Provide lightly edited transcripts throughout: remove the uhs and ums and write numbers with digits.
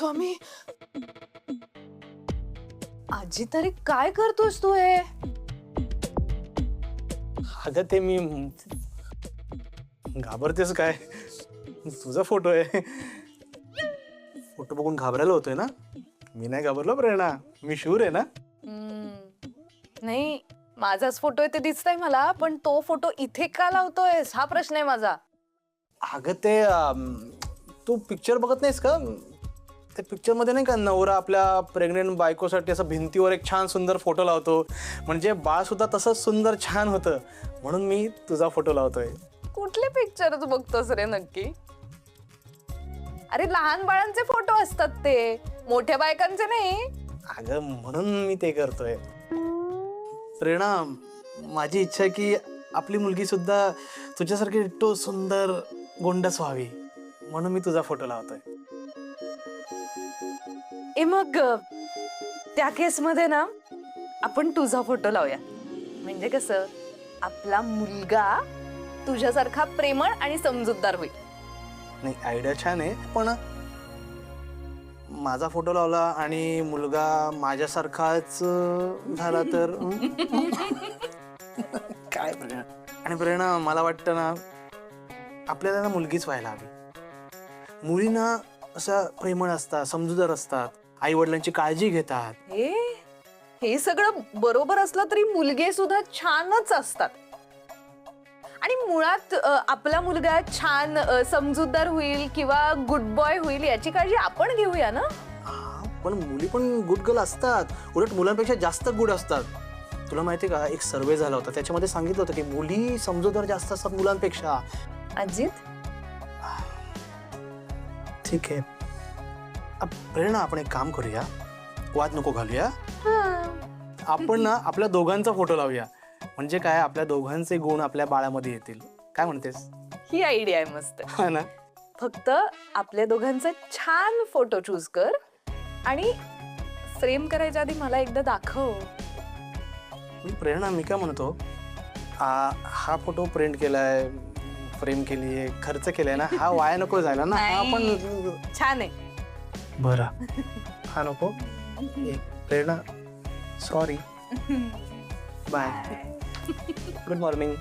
स्वामी, आजी तरी काय करतोस तू हे? अगं ते मी घाबरतेस काय? तुझा फोटो आहे. फोटो बघून घाबरायला होतोय ना? मी नाही घाबरलो प्रेरणा, मी शूर आहे ना. नाही, माझाच फोटो आहे ते दिसतंय मला, पण तो फोटो इथे का लावतोयस हा प्रश्न आहे माझा. अगं ते तू पिक्चर बघत नाहीस का? ते पिक्चर मध्ये नाही का नवरा आपल्या प्रेग्नेंट बायकोसाठी असं भिंतीवर एक छान सुंदर फोटो लावतो, म्हणजे बाळ सुद्धा तसंच सुंदर छान होतं, म्हणून मी तुझा फोटो लावतोय. कुठले पिक्चर तू बघतोस रे नक्की? अरे लहान बाळांचे फोटो असतात ते, मोठ्या बायकांचे नाही. अगं म्हणून मी ते करतोय. प्रेरणा, माझी इच्छा आहे की आपली मुलगी सुद्धा तुझ्यासारखी डिट्टो सुंदर गोंडस व्हावी, म्हणून मी तुझा फोटो लावतोय. ए मग त्या केस मध्ये ना आपण तुझा फोटो लावूया, म्हणजे कसं आपला मुलगा तुझ्यासारखा प्रेमळ आणि समजूतदार होईल. नाही, आयडिया छान आहे, पण माझा फोटो लावला आणि मुलगा माझ्यासारखाच झाला तर काय प्रेरणा? आणि प्रेरणा, मला वाटतं ना आपल्याला ना मुलगीच व्हायला हवी. मुलींना अशा प्रेमळ असतात, समजूतदार असतात, आई वडिलांची काळजी घेतात. हे सगळं बरोबर असलं तरी मुलगे सुद्धा छानच असतात. आणि मुळात आपला मुलगा छान समजूतदार होईल किंवा गुड बॉय होईल याची काळजी आपण घेऊया ना. पण मुली पण गुड गर्ल असतात, उलट मुलांपेक्षा जास्त गुड असतात. तुला माहिती का, एक सर्वे झाला होता, त्याच्यामध्ये सांगितलं होतं की मुली समजूतदार जास्त असतात मुलांपेक्षा. अजित, ठीक आहे प्रेरणा, आपण एक काम करूया, वाद नको घालूया. आपण ना आपल्या दोघांचा फोटो लावूया, म्हणजे काय आपल्या दोघांचे गुण आपल्या बाळामध्ये येतील. काय म्हणतेस? ही आयडिया आहे मस्त. हा ना. फक्त आपल्या दोघांचा छान फोटो चूज कर आणि फ्रेम करायच्या आधी मला एकदा दाखव. प्रेरणा, मी काय म्हणतो, हा फोटो प्रिंट केलाय, फ्रेम केलीये, खर्च केलाय ना, हा वाया नको जायला ना. हा पण छान आहे. बरं, हा नको. प्रेरणा, सॉरी, बाय, गुड मॉर्निंग.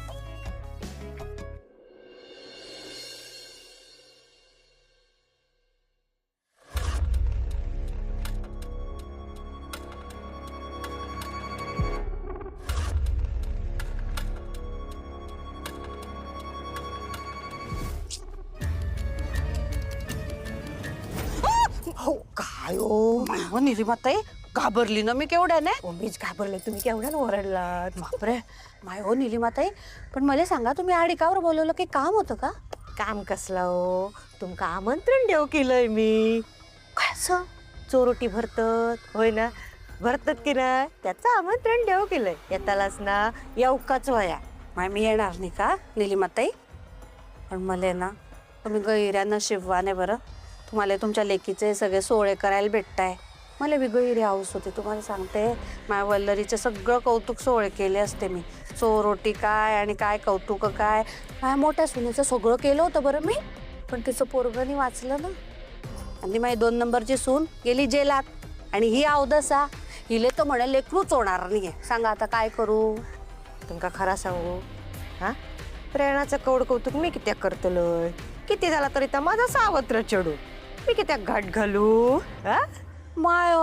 हो काय हो निलिमाताई, घाबरली ना मी केवढ्याने. मीच घाबरले, तुम्ही केवढ्यानं ओरडलात. बापरे, माय हो निलिमाताई, पण मला सांगा, तुम्ही आडिकावर बोलवलं की काम होतं का? काम कसलं हो, तुमका आमंत्रण देव केलंय मी. काय असं? चोरोटी भरतात होय ना, भरतात की ना, त्याचं आमंत्रण देव केलंय. येतालाच ना, येऊकाच वया. माय मी येणार नाही का निलिमाताई? पण मला ना तुम्ही गैऱ्या नशिबवाने बरं, तुम्हाला तुमच्या लेकीचे सगळे सोहळे करायला भेटताय. मला बी गैरी हाऊस होते, तुम्हाला सांगते. माझ्या वल्लरीचे सगळं कौतुक सोहळे केले असते मी. चोरोटी काय आणि काय कौतुक काय, माझ्या मोठ्या सुनेचं सगळं केलं होतं बरं मी. पण तिचं पोरगणी वाचलं ना, आणि माझी 2 नंबरची सून गेली जेलात. आणि ही अवदसा, हिले तर म्हणे लेकरूच होणार नाही. सांगा आता काय करू? तुमका खरा सांगू हा, प्रेरणाचं कौड कौतुक मी कित्याक करतलोय. किती झाला तरी तर माझा सावत्र चढू, मी कित्याक घाट घालू. हा माय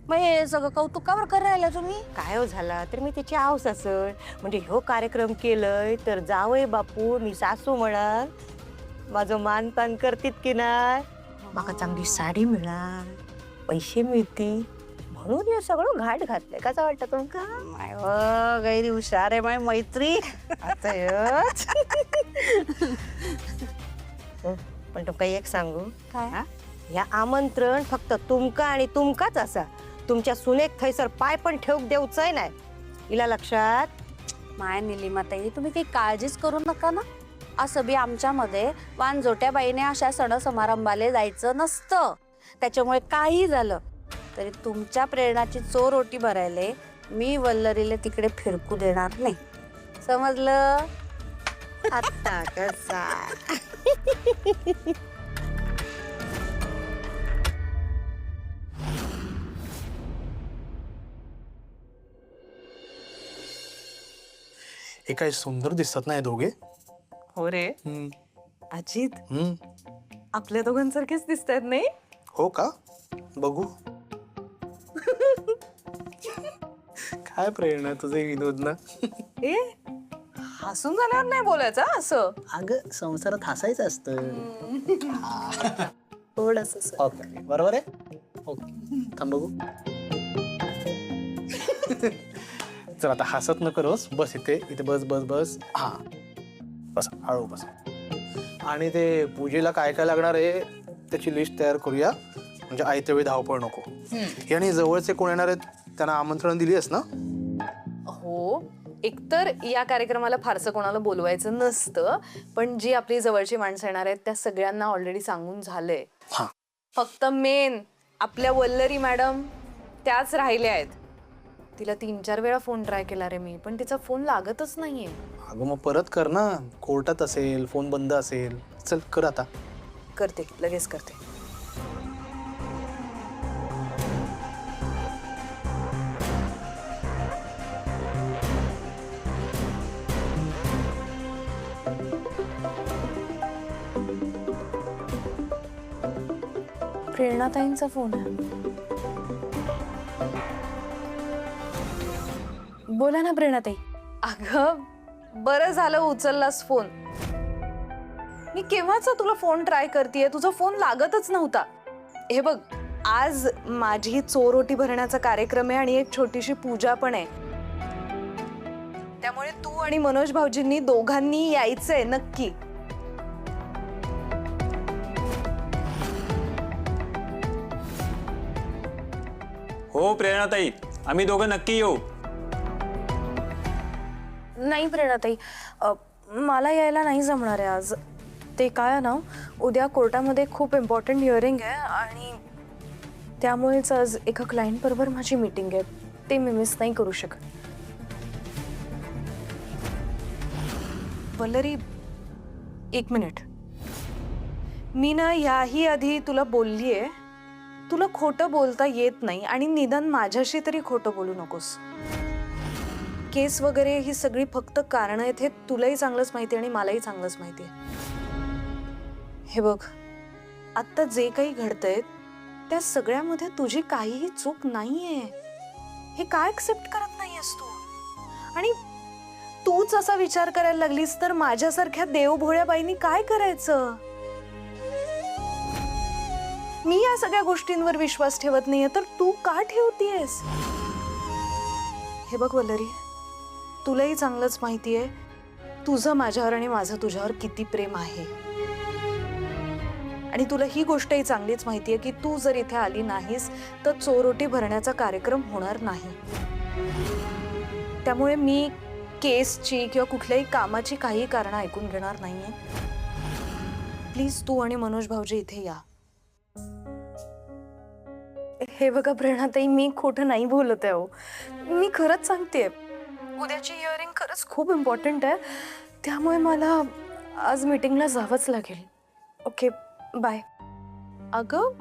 मग हे सगळं कौतुकावर करायला तुम्ही काय हो झाला तर मी तिची हाऊस असेल, म्हणजे ह्यो कार्यक्रम केलंय तर जावय बापू मी सासू म्हणाल माझं मानपान करतीत की नाही, माका चांगली साडी मिळाल, पैसे मिळतील, म्हणून हे सगळं घाट घातलंय. कसं वाटतं तुमका? माय गैरी हुशार आहे माय मैत्री. आता पण तुमका एक सांगू काय? या आमंत्रण फक्त तुमका आणि तुमकाच असा, तुमच्या सुनेक थैसर पाय पण ठेवूक देऊचंय नाही. इला लक्षात? माय निलिमाताई, तुम्ही काही काळजीच करू नका ना. असं बी आमच्यामध्ये वानजोट्या बाईने अशा सण समारंभाले जायचं नसतं. त्याच्यामुळे काही झालं तरी तुमच्या प्रेरणाची चोरोटी भरायले मी वल्लरीले तिकडे फिरकू देणार नाही. समजलं? आता कसा हे काय सुंदर दिसतात ना हे दोघे. हो रे हम्म. अजित, हम्म. आपल्या दोघांसारखेच दिसतात नाही? हो का? बघू. काय प्रेरणा तुझे विनोद ना. ए हसून झाल्यावर नाही बोलायचं हं, असं. अगं संसारात हसायचं असतं. थोडस. ओके बरोबर आहे. ओके थांब बघू. चल आता हसत नको रोज. बस इथे इथे बस बस बस. हा बस हळू बस. आणि ते पूजेला काय काय लागणार आहे त्याची लिस्ट तयार करूया, म्हणजे आयत्या वेळी धावपळ नको. आणि जवळचे कोण येणार आहेत त्यांना आमंत्रण दिली आहेस ना? हो, एकतर या कार्यक्रमाला फारसं कोणाला बोलवायचं नसतं, पण जी आपली जवळची माणसं येणार आहेत त्या सगळ्यांना ऑलरेडी सांगून झालंय. हा फक्त मेन आपल्या वल्लरी मॅडम त्याच राहिल्या आहेत. तिला 3-4 वेळा फोन ट्राय केला रे मी, पण तिचा फोन लागतच नाहीये. अगं मग परत कर ना. कोर्टात असेल, फोन बंद असेल. चल कर आता. करते, लगेच करते. प्रेरणाताईंचा फोन आहे. बोला ना प्रेरणाताई. अगं बरं झालं उचललास फोन. मी केव्हाचा तुला फोन ट्राय करतेय, तुझा फोन लागतच नव्हता. हे बघ, आज माझी चोरोटी भरण्याचा कार्यक्रम आहे आणि एक छोटीशी पूजा पण आहे. त्यामुळे तू आणि मनोज भाऊजींनी दोघांनी यायचंय नक्की. हो प्रेरणाताई, आम्ही दोघं नक्की येऊ. नाही प्रेरणाताई, मला यायला नाही जमणार आहे आज. ते काय ना, उद्या कोर्टामध्ये खूप इम्पॉर्टंट हिअरिंग आहे आणि त्यामुळेच आज एका क्लायंट बरोबर माझी मीटिंग आहे. ते मी मिस नाही करू शकत. वल्लरी, 1 मिनिट. मी ना याही आधी तुला बोललीये, तुला खोटं बोलता येत नाही आणि निदान माझ्याशी तरी खोटं बोलू नकोस. केस वगैरे ही सगळी फक्त कारणं आहेत हे तुलाही चांगलंच माहिती आणि मलाही चांगलंच माहिती आहे. हे बघ, आत्ता जे काही घडतंय त्या सगळ्यामध्ये तुझी काहीही चूक नाहीये. हे काय ऍक्सेप्ट करत नाहीयेस तू? आणि तूच असा विचार करायला लागलीस तर माझ्यासारख्या देवभोळ्या बाईंनी काय करायचं? मी या सगळ्या गोष्टींवर विश्वास ठेवत नाहीये तर तू का ठेवतीयस? हे बघ वल्लरी, तुलाही चांगलंच माहितीये तुझं माझ्यावर आणि माझं तुझ्यावर किती प्रेम आहे. आणि तुला ही गोष्टही चांगलीच माहितीये की तू जर इथे आली नाहीस तर चोरोटी भरण्याचा कार्यक्रम होणार नाही. त्यामुळे मी केसची किंवा कुठल्याही कामाची काही कारणं ऐकून घेणार नाहीये. प्लीज तू आणि मनोज भाऊजी इथे या. हे बघा प्रेरणाताई, मी खोटं नाही बोलत आहे. मी खरंच सांगते, उद्याची हिअरिंग खरंच खूप इम्पॉर्टंट आहे. त्यामुळे मला आज मीटिंगला जावंच लागेल. Okay bye. अगं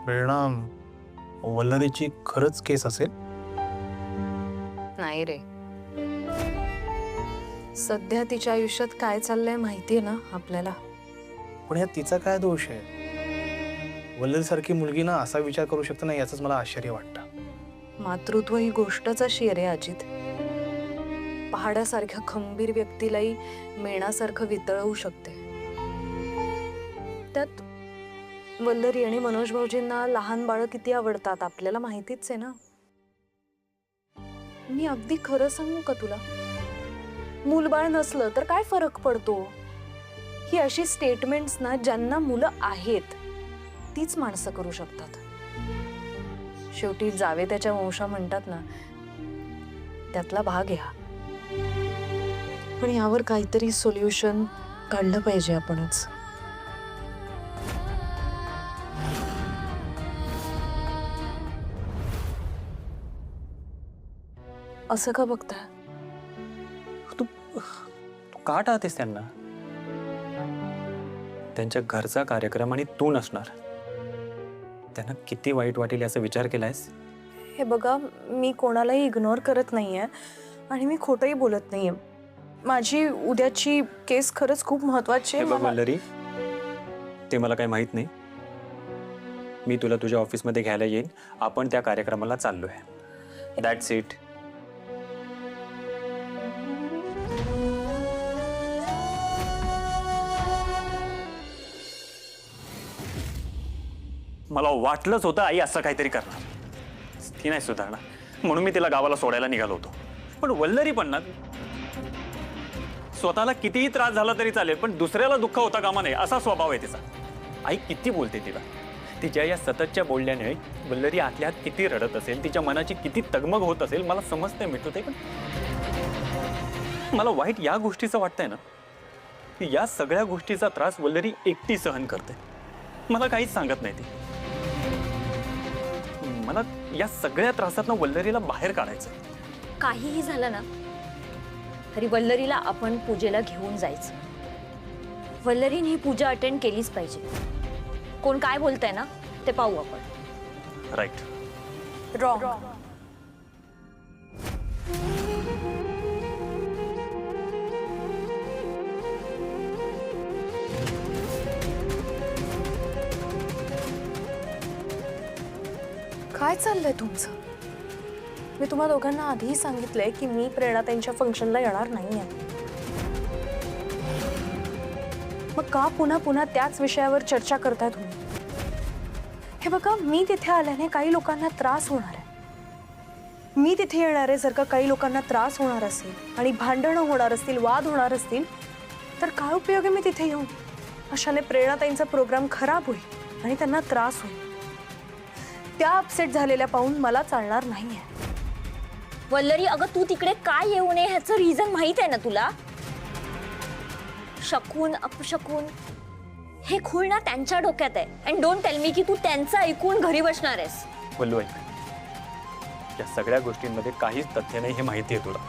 प्रेरणा, वल्लरीची खरंच केस असेल? नाही रे, सध्या तिच्या आयुष्यात काय चाललंय माहितीये ना आपल्याला. पण ह्यात तिचा काय दोष आहे? वल्लरी सारखी मुलगी ना असा विचार करू शकते ना, याच मला आश्चर्य वाटतं. मातृत्व ही गोष्टच अशी आहे रे अजित. पहाडासारख्या खंबीर व्यक्तीलाही मेणासारखं वितळवू शकते. त्यात वल्लरी आणि मनोज भाऊजींना लहान बाळं किती आवडतात आपल्याला माहितीच आहे ना. मी अगदी खरं सांगू का तुला, मूलबाळ नसलं तर काय फरक पडतो? ही अशी स्टेटमेंट्स ना ज्यांना मुलं आहेत तीच माणसं करू शकतात. शेवटी जावे त्याच्या वंशा म्हणतात ना, त्यातला भाग आहे. पण यावर काहीतरी सोल्युशन काढलं पाहिजे आपणच. असं का बघताय? तू का टाळतेस त्यांना? त्यांच्या घरचा कार्यक्रम आणि तू नसणार, त्यांना किती वाईट वाटेल याचा विचार केलायस? हे बघा, मी कोणालाही इग्नोर करत नाहीये आणि मी खोटंही बोलत नाहीये. माझी उद्याची केस खरंच खूप महत्वाची हे आहे. बघ वल्लरी, ते मला काही माहित नाही. मी तुला तुझ्या ऑफिसमध्ये घ्यायला येईन. आपण त्या कार्यक्रमाला चाललोय. That's it. मला वाटलंच होतं आई असं काहीतरी करणार. ती नाही सुधारणार, म्हणून मी तिला गावाला सोडायला निघालो होतो. पण वल्लरी पण ना, स्वतःला कितीही त्रास झाला तरी चालेल, पण दुसऱ्याला दुःख होता कामा नये असा स्वभाव आहे तिचा. आई किती बोलते तिला. तिच्या या सततच्या बोलण्याने वल्लरी आतल्या आत किती रडत असेल, तिच्या मनाची किती तगमग होत असेल मला समजते मिळतो ते. पण मला वाईट या गोष्टीचं वाटतंय ना की या सगळ्या गोष्टीचा त्रास वल्लरी एकटी सहन करते. मला काहीच सांगत नाही ती. मला या सगळ्या त्रासातनं वल्लरीला बाहेर काढायचं. काहीही झालं ना तरी वल्लरीला आपण पूजेला घेऊन जायचं. वल्लरीने ही पूजा अटेंड केलीच पाहिजे. कोण काय बोलतंय ना ते पाहू आपण. राईट. रॉंग. काय चाललंय तुमचं? मी तुम्हा दोघांना आधीही सांगितलंय की मी प्रेरणा त्यांच्या फंक्शनला येणार नाहीये. मग का पुन्हा पुन्हा त्याच विषयावर चर्चा करताय तुम्ही? हे बघा, मी तिथे आल्याने काही लोकांना त्रास होणार आहे. मी तिथे येणार आहे, जर का काही लोकांना त्रास होणार असेल आणि भांडणं होणार असतील, वाद होणार असतील, तर काय उपयोग आहे मी तिथे येऊन? अशाने प्रेरणाताईंचा प्रोग्राम खराब होईल आणि त्यांना त्रास होईल. त्या अपसेट झालेल्या पाहून मला चालणार नाहीये. वल्लरी, अगं तू तिकडे काय येऊ नये ह्याचं रिझन माहित आहे ना तुला? शकून अपशकून हे खूळ ना त्यांच्या डोक्यात आहे. अँड डोंट टेल मी की तू त्यांचं ऐकून घरी बसणार आहेस. वल्लू, ऐक, या सगळ्या गोष्टींमध्ये काहीच तथ्य नाही हे माहिती आहे तुला.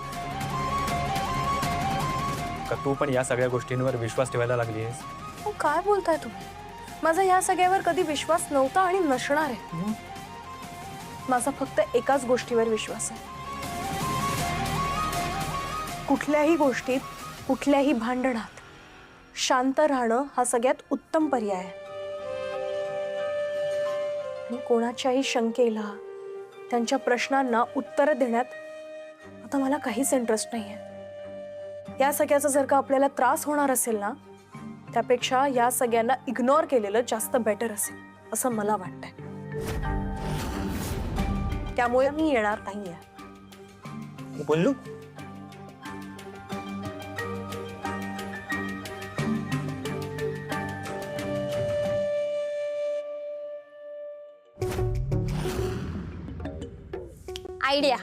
का तू पण या सगळ्या गोष्टींवर विश्वास ठेवायला लागली आहेस? काय बोलताय तुम्ही? माझा या सगळ्यावर कधी विश्वास नव्हता आणि नसणार आहे. माझा फक्त एकाच गोष्टीवर विश्वास आहे. कुठल्याही गोष्टीत, कुठल्याही भांडणात शांत राहणं हा सगळ्यात उत्तम पर्याय आहे. आणि कोणाच्याही शंकेला, त्यांच्या प्रश्नांना उत्तर देण्यात आता मला काहीच इंटरेस्ट नाहीये. या सगळ्याचा जर का आपल्याला त्रास होणार असेल ना, त्यापेक्षा या सगळ्यांना इग्नोर केलेलं जास्त बेटर असेल असं मला वाटतंय. त्यामुळे मी येणार नाहीये. बोलू, आयडिया.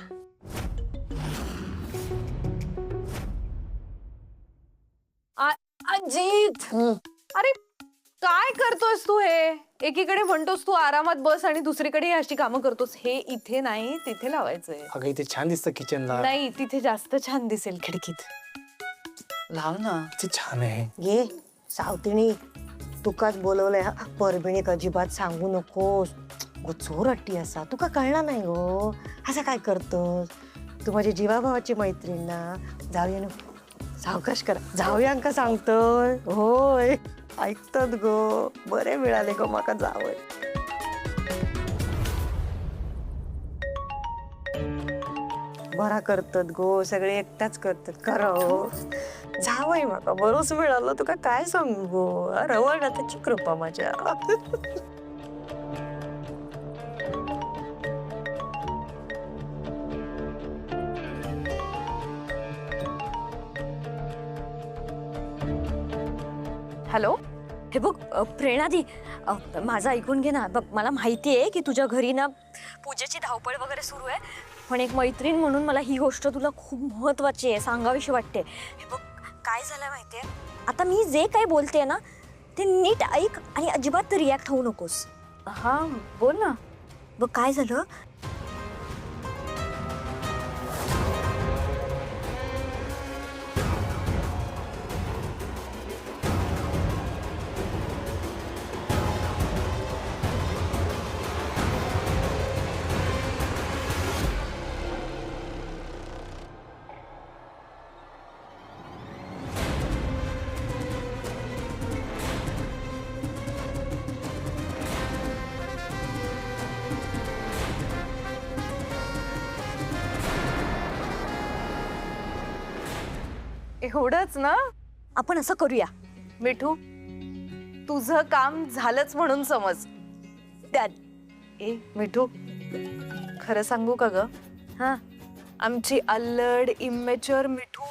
अजित, अरे काय करतोस तू? हे एकीकडे म्हणतोस तू आरामात बस आणि दुसरीकडे अशी कामं करतोस. हे इथे नाही तिथे लावायचंय. अगं इथे छान दिसतं किचनला. नाही, तिथे जास्त छान दिसेल खिडकीत. लाव ना, ते छान आहे. ये सावतिणी, तुकाच बोलवलंय हा. परभणीक अजिबात सांगू नकोस. गो चोर अट्टी असा तुका कळणार नाही गो. असं काय करतोस तू? माझी जीवाभावाची मैत्रीण ना. जाऊया ना, सावकाश करा. जाऊया का सांगतोय? होय, ऐकतात गो. बरे मिळाले गो माका जावय. बरा करतात गो, सगळे एकटाच करतात. करो जावय माका बरोच मिळालं. तुका काय सांगू गो. रवळ त्याची कृपा माझ्या. हॅलो, हे बघ प्रेरणादी, माझं ऐकून घे ना. बघ, मला माहिती आहे की तुझ्या घरी ना पूजेची धावपळ वगैरे सुरू आहे, पण एक मैत्रीण म्हणून मला ही गोष्ट तुला खूप महत्त्वाची आहे, सांगावीशी वाटते. हे बघ, काय झालं माहिती आहे, आता मी जे काही बोलते ना ते नीट ऐक आणि अजिबात रिॲक्ट होऊ नकोस. हा बोल ना. बघ काय झालं, एवढंच ना? आपण असं करूया. मिठू, तुझं काम झालंच म्हणून समज. ए मिठू, खरं सांगू का ग? हा, आमची अल्लड इमॅच्युअर मिठू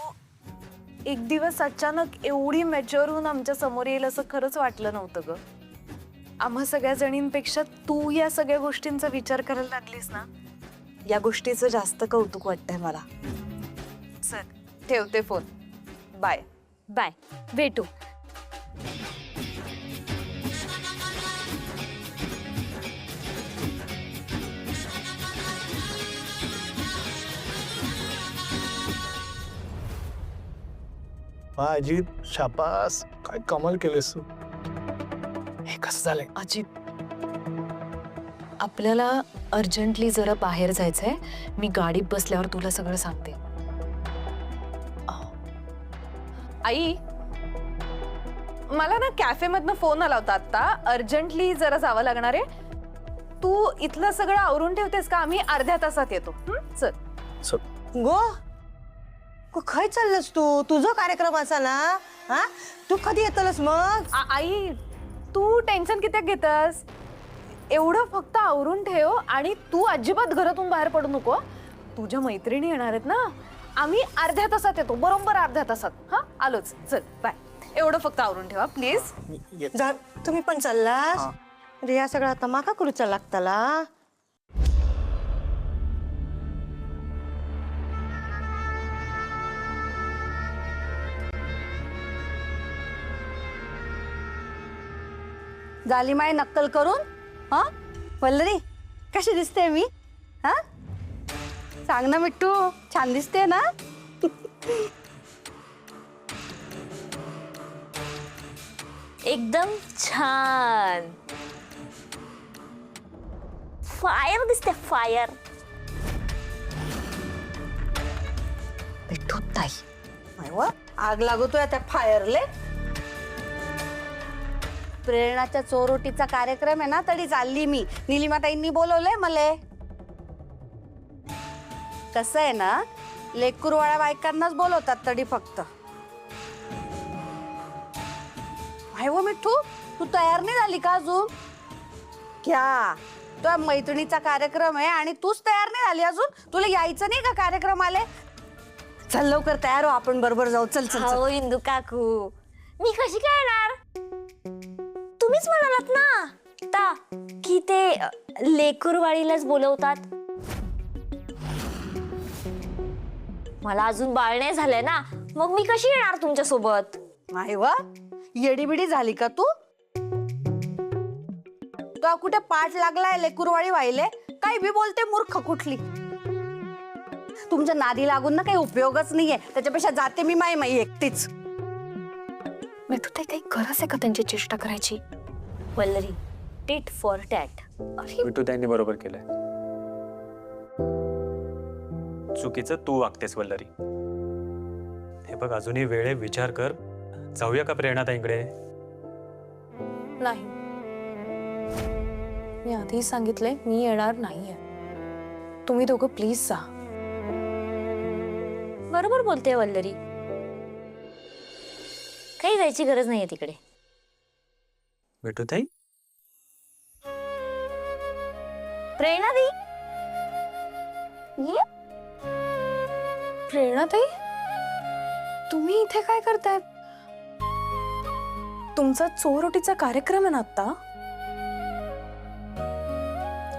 एक दिवस अचानक एवढी मॅच्युअर होऊन आमच्या समोर येईल असं खरंच वाटलं नव्हतं ग. आम्हा सगळ्या जणींपेक्षा तू या सगळ्या गोष्टींचा विचार करायला लागलीस ना, या गोष्टीचं जास्त कौतुक वाटतंय मला. चल ठेवते फोन. बाय. बाय, भेटू. वा अजित, शाबास, काय कमाल केलेस तू. हे कसं झालंय? अजित, आपल्याला अर्जंटली जरा बाहेर जायचंय. मी गाडीत बसल्यावर तुला सगळं सांगते. आई, मला ना कॅफेमधनं फोन आला होता आता. अर्जंटली जरा जावं लागणार आहे. तू इथलं सगळं आवरून ठेवतेस का? आम्ही अर्ध्या तासात येतो. चल. गो खय चाललंस तू? तुझा कार्यक्रम असा ना, हा? तू कधी येतलस मग? आई, तू टेन्शन किती घेतस? एवढं फक्त आवरून ठेव आणि तू अजिबात घरातून बाहेर पडू नको. तुझ्या मैत्रिणी येणार आहेत ना, आम्ही अर्ध्या तासात येतो. बरोबर अर्ध्या तासात. हा, आलोच. चल बाय. एवढं फक्त आवरून ठेवा प्लीज. तुम्ही पण चाललास? अरे या सगळा तमाका करूचा लागताला. झाली माय नक्कल करून. हा वल्लरी, कशी दिसते मी? हा सांग ना मिट्टू, छान दिसते ना? एकदम छान. फायर दिसते, फायर. मिट्टू ताई, मायवा आग लागतोय त्या फायरले. प्रेरणाच्या चोरोटीचा कार्यक्रम आहे ना, तरी चालली मी. निलिमाताईंनी बोलवलंय मले. कसं आहे ना, लेकरूवाळ्या बायकांनाच बोलवतात तरी फक्त. हाय वो मिठू, तू तयार नाही झाली का अजून? क्या तुझ्या मैत्रिणीचा कार्यक्रम आहे आणि तूच तयार नाही झाली अजून? तुला यायचं नाही का कार्यक्रम आले? चल लवकर तयार हो, आपण बरोबर जाऊ. चल चल चल. हो इंदू काकू, मी कशी काय येणार? तुम्हीच म्हणालात ना आता की ते लेकरवाळीलाच बोलवतात. मला अजून बाळ नाही झालंय ना, मग मी कशी येणार तुमच्या सोबत? नाही वा, येडीबिडी झाली का तू? तुला कुठे पाठ लागलाय लेकुरवाळी व्हायले? काही बी बोलते मूर्ख कुठली. तुमच्या नादी लागून ना काही उपयोगच नाहीये. त्याच्यापेक्षा जाते मी माई एकटीच. मिठू ताई, काही गरज आहे का त्यांची चेष्टा करायची? Vallari, tit for tat. Vithu त्यांनी बरोबर केलंय. चुकीचं तू वागतेस वल्लरी. हे बघ, अजूनही वेळे विचार कर. जाऊया का प्रेरणाताईंकडे? नाही, मी आधीच सांगितलंय मी येणार नाहीये. तुम्ही दोघं प्लीज जा. बरोबर बोलते वल्लरी, काही जायची गरज नाहीये तिकडे. विठूताई, प्रेरणादी, प्रेरणाताई, तुम्ही इथे काय करताय? तुमचा चोरोटीचा कार्यक्रम आहे ना आता?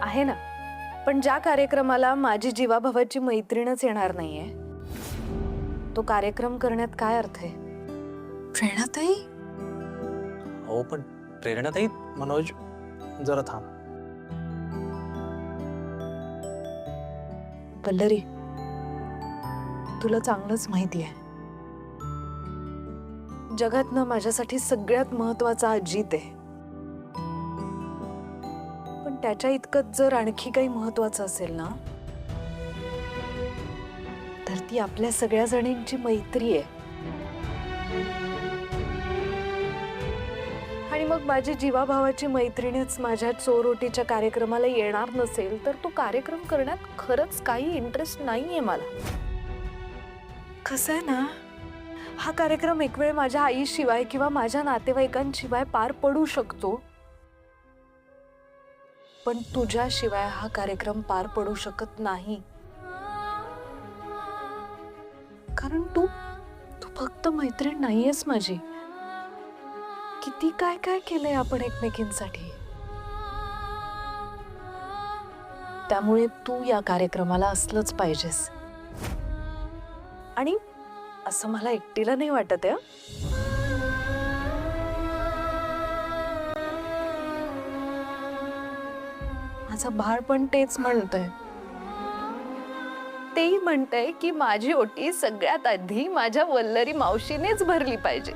आहे ना, पण ज्या कार्यक्रमाला माझी जीवाभावाची मैत्रीणच येणार नाहीये, तो कार्यक्रम करण्यात काय अर्थ आहे? प्रेरणाताई, हो पण प्रेरणाताई, मनोज जरा थांब. वल्लरी, तुला चांगलंच माहिती आहे, जगातनं माझ्यासाठी सगळ्यात महत्वाचा अजित आहे. पण त्याच्या इतकंच जर आणखी काही महत्वाचं असेल ना, तर ती आपल्या सगळ्या जणींची मैत्री आहे. आणि मग माझी जीवाभावाची मैत्रीणच माझ्या चोरोटीच्या कार्यक्रमाला येणार नसेल, तर तो कार्यक्रम करण्यात खरंच काही इंटरेस्ट नाहीये मला. कसं आहे ना, हा कार्यक्रम एक वेळ माझ्या आईशिवाय किंवा माझ्या नातेवाईकांशिवाय पार पडू शकतो, पण तुझ्याशिवाय हा कार्यक्रम पार पडू शकत नाही. कारण तू तू फक्त मैत्रीण नाहीयेस माझी. किती काय काय केलंय आपण एकमेकींसाठी. त्यामुळे तू या कार्यक्रमाला असलंच पाहिजेस. आणि असं मला एकटीला नाही वाटत आहे. माझं बाळ पण तेच म्हणतंय. तेही म्हणतंय की माझी ओटी सगळ्यात आधी माझ्या वल्लरी मावशीनेच भरली पाहिजे.